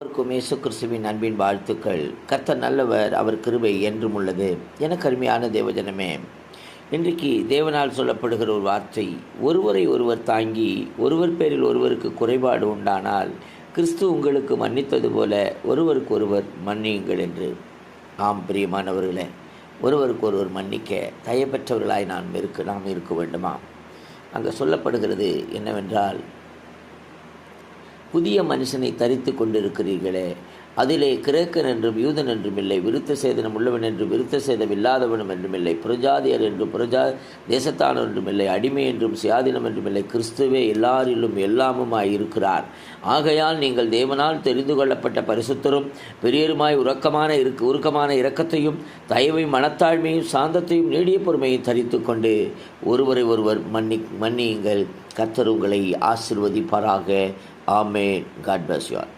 அனைவருக்கும் இயேசு கிறிஸ்துவின் அன்பின் வாழ்த்துக்கள். கர்த்தர் நல்லவர், அவர் கிருபை என்றும் உள்ளது. எனக்கு அருமையான தேவஜனமே, இன்றைக்கு தேவனால் சொல்லப்படுகிற ஒரு வார்த்தை, ஒருவரை ஒருவர் தாங்கி ஒருவர் பேரில் ஒருவருக்கு குறைபாடு உண்டானால் கிறிஸ்து உங்களுக்கு மன்னித்தது போல ஒருவருக்கு ஒருவர் மன்னியுங்கள் என்று. ஆம் பிரியமானவர்களே, ஒருவருக்கு ஒருவர் மன்னிக்க தயப்பற்றவர்களாய் நாம் இருக்க வேண்டுமா? அங்கே சொல்லப்படுகிறது என்னவென்றால், புதிய மனுஷனை தரித்து கொண்டிருக்கிறீர்களே, அதிலே கிரேக்கன் என்றும் யூதன் என்றும் இல்லை, விருத்த சேதனம் உள்ளவன் என்றும் விருத்த சேதம் இல்லாதவனும் என்றும் இல்லை, புரஜாதியர் என்றும் புரஜா தேசத்தானவர் என்றும் இல்லை, அடிமை என்றும் சுயாதீனம் என்றும் இல்லை, கிறிஸ்துவே எல்லாரிலும் எல்லாமுமாய் இருக்கிறார். ஆகையால் நீங்கள் தேவனால் தெரிந்து கொள்ளப்பட்ட பரிசுத்தரும் பெரியருமாய் உருக்கமான இரக்கத்தையும் தயவையும் மனத்தாழ்மையும் சாந்தத்தையும் நீடிய பொறுமையும் தரித்து கொண்டு ஒருவரை ஒருவர் மன்னியுங்கள். கர்த்தர் உங்களை ஆசீர்வதிப்பாராக. ஆமென். God bless you all.